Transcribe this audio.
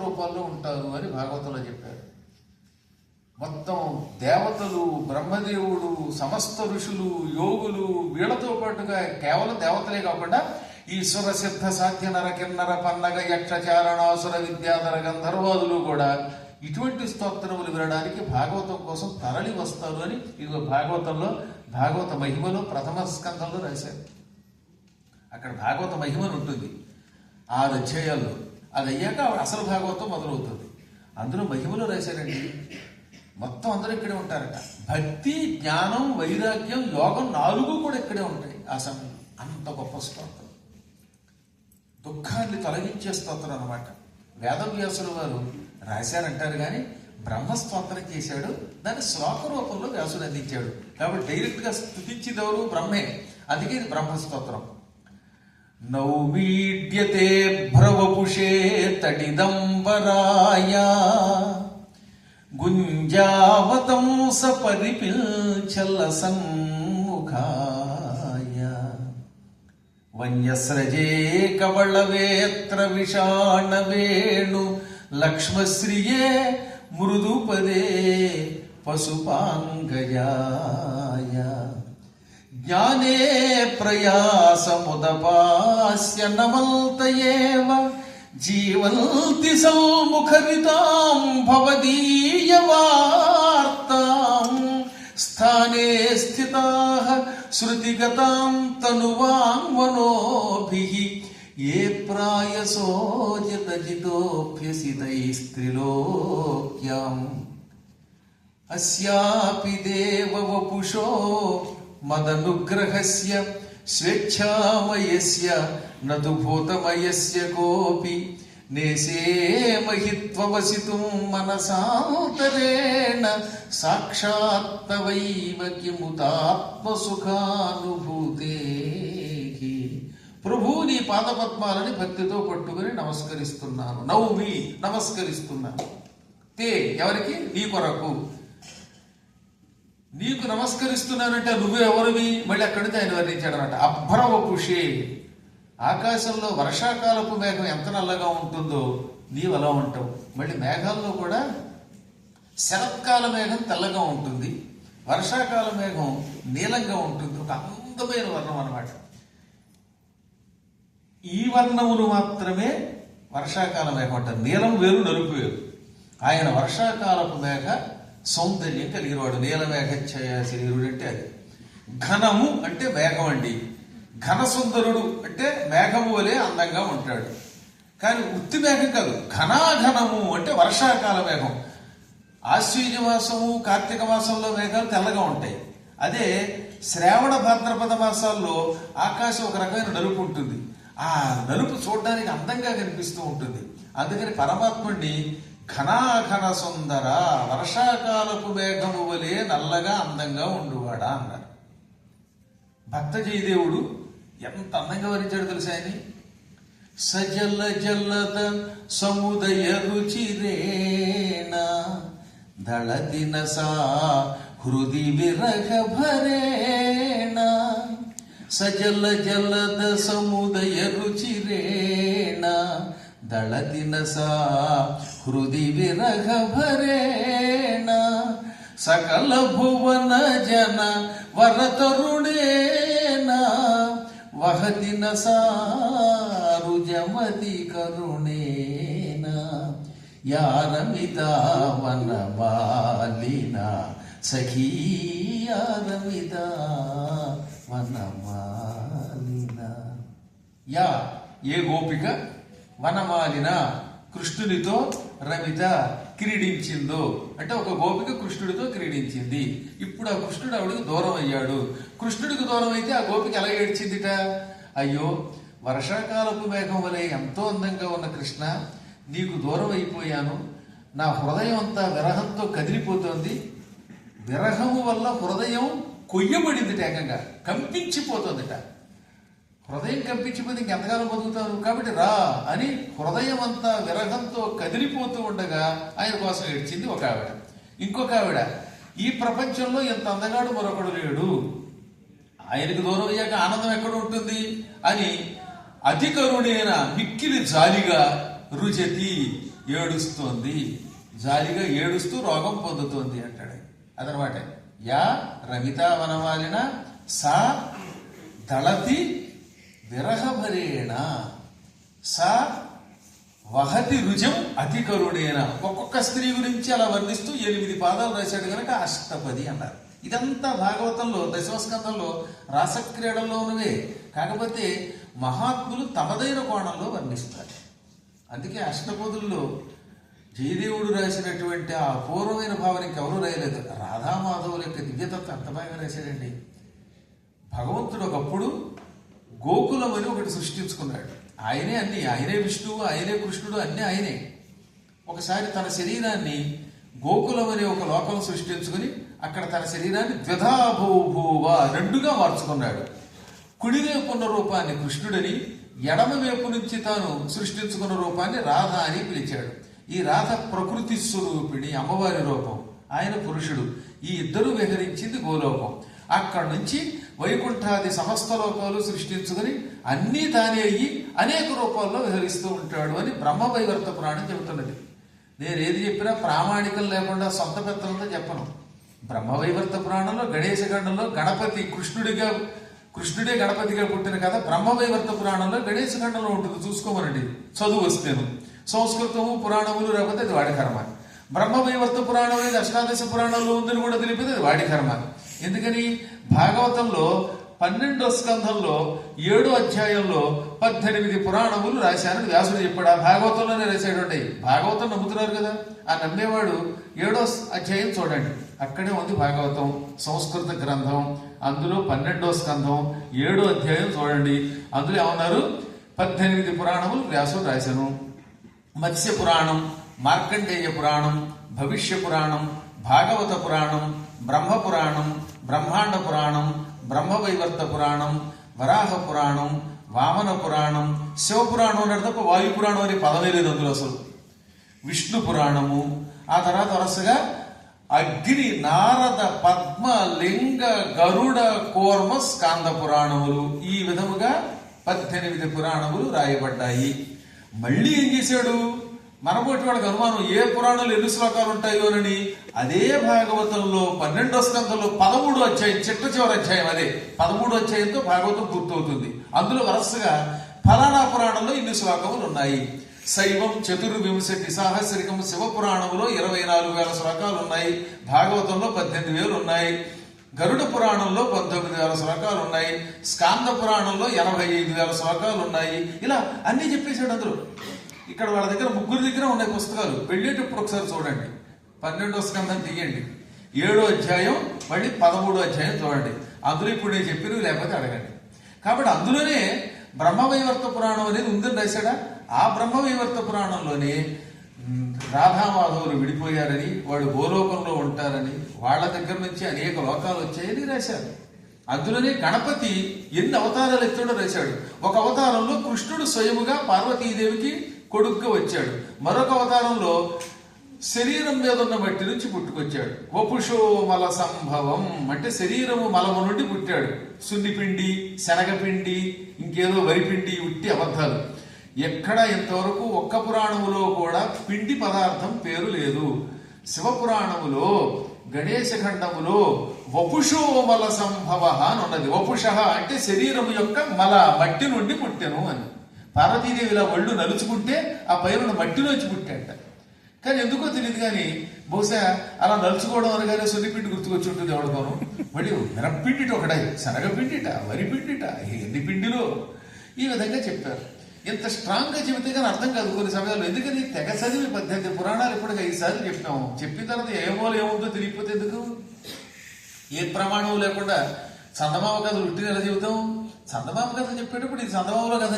రూపాల్లో ఉంటారు అని భాగవతంలో చెప్పారు. మొత్తం దేవతలు, బ్రహ్మదేవుడు, సమస్త ఋషులు, యోగులు, వీళ్లతో పాటుగా కేవలం దేవతలే కాకుండా ఈశ్వర సిద్ధ సాధ్య నర కిన్నర పన్నగ యక్షచారణాసుర విద్యాధర గంధర్వాదులు కూడా ఇటువంటి స్తోత్రములు వినడానికి భాగవతం కోసం తరలి వస్తారు అని ఇదిగో భాగవతంలో భాగవత మహిమలో ప్రథమ స్కంధంలో రాశారు. అక్కడ భాగవత మహిమను ఉంటుంది 6 అధ్యాయాల్లో. అది అయ్యాక అసలు భాగవతం మొదలవుతుంది. అందులో మహిమలో రాశారండి. మొత్తం అందరూ ఇక్కడే ఉంటారట. భక్తి, జ్ఞానం, వైరాగ్యం, యోగం 4 కూడా ఇక్కడే ఉంటాయి ఆ సమయంలో. అంత గొప్ప స్తోత్రం, దుఃఖాన్ని తొలగించే స్తోత్రం అనమాట. వేదవ్యాసుల వారు రాశారంటారు కానీ బ్రహ్మస్తోత్రం చేశాడు, దాన్ని శ్లోక రూపంలో వ్యాసుడు అందించాడు. కాబట్టి డైరెక్ట్ గా స్తుతించింది ఎవరు? బ్రహ్మే. అందుకే ఇది బ్రహ్మస్తోత్రం. నౌమీడ్యతే భ్రవపుషే తడిదంబరాయ గుంజావతంస పరిపిల్చల సన్ముఖాయ వన్యస్రజే కవళవేత్ర విషాణవేణు లక్ష్మశ్రియే మృదుపదే పశుపాంగయాయ జ్ఞానే ప్రయాసముదపాస్య నమల్తయేవ జీవంతి సల్ముఖరితాం భవదీయవార్తాం స్థానే స్థితాః శృతిగతాం తనువాంవనోభిః ఏ ప్రాయసో జితజితోభ్యసితైస్త్రిలోక్యాం అస్యాపి దేవవపుషో మదనుగ్రహస్య స్వేచ్ఛామయస్య నతు భూతమయస్య కోపి నేసేమహిత్వవసితుం మనసాంతరేణ సాక్షాత్తవైవ కిముతాత్మసుఖానుభూతే. ప్రభు, నీ పాదపద్మాలని భక్తితో పట్టుకుని నమస్కరిస్తున్నాను. నౌమి, నమస్కరిస్తున్నాను. తే, ఎవరికి? నీ కొరకు. నీకు నమస్కరిస్తున్నానంటే నువ్వు ఎవరివి? మళ్ళీ అక్కడి నుంచి ఆయన వర్ణించాడు అనమాట. అభ్రవపుషే, ఆకాశంలో వర్షాకాలపు మేఘం ఎంత నల్లగా ఉంటుందో నీవు అలా ఉంటావు. మళ్ళీ మేఘాల్లో కూడా శరత్కాల మేఘం తెల్లగా ఉంటుంది, వర్షాకాల మేఘం నీలంగా ఉంటుంది. ఒక అందమైన వర్ణం అన్నమాట. ఈ వర్ణములు మాత్రమే వర్షాకాల మేఘం అంటారు. నీలం వేరు, నలుపు వేరు. ఆయన వర్షాకాలపు మేఘ సౌందర్యం కలిగినవాడు. నీలమేఘఛాయ శరీరుడు అంటే అది. ఘనము అంటే మేఘం అండి. ఘనసుందరుడు అంటే మేఘము వలె అందంగా ఉంటాడు. కానీ ఉత్తి మేఘం కాదు, ఘనాఘనము అంటే వర్షాకాల మేఘం. ఆశ్వీజ మాసము, కార్తీక మాసంలో మేఘాలు తెల్లగా ఉంటాయి. అదే శ్రావణ భాద్రపద మాసాల్లో ఆకాశం ఒక రకమైన నలుపు ఉంటుంది. ఆ నలుపు చూడడానికి అందంగా కనిపిస్తూ ఉంటుంది. అందుకని పరమాత్ముడిని ఘనాఘన సుందర, వర్షాకాలపు మేఘము వలె నల్లగా అందంగా ఉండువాడా అన్నారు. భక్త జయదేవుడు ఎంత అందంగా వర్ణించాడు తెలుసా ఆయన. సజల జల్లద సముదయ రుచిరేణ దళదిన సా హృది విరహ భరేణ సజల జలద సముదయ రుచిరేణ దళదిన సా హృది విరహ భరేణ సకల భువన జన వరతరుణేన వహదిన సారుజమతి కరుణేన యారమితా వనమాలిన సఖీ యారమితా వనమాలిన. యా, ఏ గోపిక వనమాలిన కృష్ణునితో రమిత క్రీడించిందో అంటే ఒక గోపిక కృష్ణుడితో క్రీడించింది. ఇప్పుడు ఆ కృష్ణుడు ఆవిడికి దూరం అయ్యాడు. కృష్ణుడికి దూరం అయితే ఆ గోపిక ఎలా ఏడ్చిందిట? అయ్యో, వర్షాకాలపు మేఘం వలె ఎంతో అందంగా ఉన్న కృష్ణ, నీకు దూరం అయిపోయాను. నా హృదయం అంతా విరహంతో కదిలిపోతోంది. విరహము వల్ల హృదయం కొయ్యబడింది, ఏకంగా కంపించిపోతుందిట. హృదయం కంపించిపోతే ఇంకెంతకాలం బతుకుతారు? కాబట్టి రా అని హృదయం అంతా విరహంతో కదిలిపోతూ ఉండగా ఆయన కోసం ఏడ్చింది ఒక ఆవిడ. ఇంకొక ఆవిడ, ఈ ప్రపంచంలో ఎంత అందగాడు మరొకడు లేడు, ఆయనకు దూరం అయ్యాక ఆనందం ఎక్కడ ఉంటుంది అని అతి కరుణైన మిక్కిలి జాలిగా రుజతి ఏడుస్తోంది, జాలిగా ఏడుస్తూ రోగం పొందుతోంది అంటాడు. అదనమాట. యా రమిత వనమాలిన సా దళతి విరహభరేణ సా వహతి రుజం అతి కరుణేన. ఒక్కొక్క స్త్రీ గురించి అలా వర్ణిస్తూ 8 పాదాలు రాశాడు కనుక అష్టపది అన్నారు. ఇదంతా భాగవతంలో దశమస్కందంలో రాసక్రీడల్లో ఉన్నవే. కాకపోతే మహాత్ములు తమదైన కోణంలో వర్ణిస్తారు. అందుకే అష్టపదుల్లో జయదేవుడు రాసినటువంటి ఆ అపూర్వమైన భావన ఇంకెవరూ రాయలేదు. రాధామాధవుల యొక్క దివ్యతత్వం అంత బాగా రాశాడండి. భగవంతుడు ఒకప్పుడు గోకులం అని ఒకటి సృష్టించుకున్నాడు. ఆయనే అన్ని, ఆయనే విష్ణువు, ఆయనే కృష్ణుడు, అన్నీ ఆయనే. ఒకసారి తన శరీరాన్ని గోకులం అనే ఒక లోకం సృష్టించుకుని అక్కడ తన శరీరాన్ని ద్విధాభూభూవ 2గా మార్చుకున్నాడు. కుడివైపు ఉన్న రూపాన్ని కృష్ణుడని, ఎడమ వైపు నుంచి తాను సృష్టించుకున్న రూపాన్ని రాధ అని పిలిచాడు. ఈ రాధ ప్రకృతి స్వరూపిణి, అమ్మవారి రూపం, ఆయన పురుషుడు. ఈ ఇద్దరు విహరించింది గోలోకం. అక్కడి నుంచి వైకుంఠాది సమస్త లోకాలు సృష్టించుకుని అన్నీ తానే అయ్యి అనేక రూపాల్లో విహరిస్తూ ఉంటాడు అని బ్రహ్మవైవర్త పురాణం చెబుతున్నది. నేను ఏది చెప్పినా ప్రామాణికం లేకుండా సొంత పెత్తనంతో చెప్పను. బ్రహ్మవైవర్త పురాణంలో గణేశఖండంలో గణపతి కృష్ణుడే గణపతిగా పుట్టిన కథ బ్రహ్మవైవర్త పురాణంలో గణేశఖండంలో ఉంటుంది. చూసుకోమనండి, చదువు వస్తేను. సంస్కృతము పురాణములు లేకపోతే అది వాడి కర్మ. బ్రహ్మవైవర్త పురాణం అనేది అష్టాదశ పురాణంలో ఉందని కూడా తెలిపితే అది వాడి కర్మ. ఎందుకని భాగవతంలో 12వ స్కంధంలో 7వ అధ్యాయంలో 18 పురాణములు రాశారని వ్యాసుడు చెప్పాడు. ఆ భాగవతంలోనే రాశాడు. భాగవతం నమ్ముతున్నారు కదా, ఆ నమ్మేవాడు 7వ అధ్యాయం చూడండి, అక్కడే ఉంది భాగవతం, సంస్కృత గ్రంథం. అందులో 12వ స్కంధం 7వ అధ్యాయం చూడండి. అందులో ఏమన్నారు? 18 పురాణములు వ్యాసుడు రాశాను. మత్స్య పురాణం, మార్కండేయ పురాణం, భవిష్య పురాణం, భాగవత పురాణం, బ్రహ్మ పురాణం, బ్రహ్మాండ పురాణం, బ్రహ్మవైవర్త పురాణం, వరాహ పురాణం, వామన పురాణం, శివపురాణం అన్నాడు తప్ప వాయు పురాణం అనే పదమే లేదు అందులో అసలు. విష్ణు పురాణము, ఆ తర్వాత వరుసగా అగ్ని, నారద, పద్మ, లింగ, గరుడ, కూర్మ, స్కాంద పురాణములు, ఈ విధముగా 18 పురాణములు రాయబడ్డాయి. మళ్ళీ ఏం చేశాడు? మనబోటి వాళ్ళకి అనుమానం, ఏ పురాణంలో ఎన్ని శ్లోకాలు ఉంటాయో అని. అదే భాగవతంలో 12వ స్కంధంలో 13వ అధ్యాయం, చిట్ట చివరి అధ్యాయం, అదే 13వ అధ్యాయంతో భాగవతం పూర్తవుతుంది. అందులో వరుసగా ఫలానా పురాణంలో ఇన్ని శ్లోకములు ఉన్నాయి. శైవం 24 సాహస్రికం, శివపురాణంలో 24,000 శ్లోకాలు ఉన్నాయి. భాగవతంలో 18,000 ఉన్నాయి. గరుడ పురాణంలో 19,000 శ్లోకాలు ఉన్నాయి. స్కాంద పురాణంలో 85,000 శ్లోకాలు ఉన్నాయి. ఇలా అన్ని చెప్పేశాడు అందులో. ఇక్కడ వాళ్ళ దగ్గర 3 దగ్గర ఉన్నాయి పుస్తకాలు. వెళ్ళేటప్పుడు ఒకసారి చూడండి, 12వ స్కంధం తీయండి, 7వ అధ్యాయం, మళ్ళీ 13వ అధ్యాయం చూడండి. అందులో ఇప్పుడు నేను చెప్పినవి లేకపోతే అడగండి. కాబట్టి అందులోనే బ్రహ్మవైవర్త పురాణం అనేది ఉందని రాశాడా? ఆ బ్రహ్మవైవర్త పురాణంలోనే రాధామాధవులు విడిపోయారని, వాడు గోలోకంలో ఉంటారని, వాళ్ళ దగ్గర నుంచి అనేక లోకాలు వచ్చాయని రాశారు. అందులోనే గణపతి ఎన్ని అవతారాలు ఎత్తాడో రాశాడు. ఒక అవతారంలో కృష్ణుడు స్వయముగా పార్వతీదేవికి కొడుకుగా వచ్చాడు. మరొక అవతారంలో శరీరం మీద ఉన్న మట్టి నుంచి పుట్టుకొచ్చాడు. వపుషో మల సంభవం అంటే శరీరము మలము నుండి పుట్టాడు. సున్నిపిండి, శనగపిండి, ఇంకేదో వరిపిండి, ఉట్టి అబద్ధాలు. ఎక్కడ ఇంతవరకు ఒక్క పురాణములో కూడా పిండి పదార్థం పేరు లేదు. శివపురాణములో, గణేశఖండములో వపుషో మల సంభవ అని ఉన్నది. వపుష అంటే శరీరము యొక్క మల, మట్టి నుండి పుట్టెను అని. పార్వతీదేవి ఇలా ఒళ్ళు నలుచుకుంటే ఆ పైన మట్టిలోంచి పుట్టాట. కానీ ఎందుకో తెలియదు, కానీ బహుశా అలా నలుచుకోవడం అనగానే సొన్నిపిండి గుర్తుకొచ్చి ఉంటుంది ఎవరితోనూ. మళ్ళీ మినప్పిండిట ఒకటై, శనగపిండిట, వరిపిండిట, ఎన్ని పిండిలో, ఈ విధంగా చెప్పారు. ఇంత స్ట్రాంగ్ గా చెబితే కానీ అర్థం కాదు కొన్ని సమయాల్లో. ఎందుకని తెగ చదివి 18 పురాణాలు ఇప్పటికి 5 సార్లు చెప్పినాము. చెప్పిన తర్వాత ఏముందో తెలియకపోతే ఎందుకు? ఏ ప్రమాణం లేకుండా చందమామ కథ ఉట్టిని ఎలా చెబుతాం? చందమామ కథ చెప్పేటప్పుడు ఇది చందమామలో కథ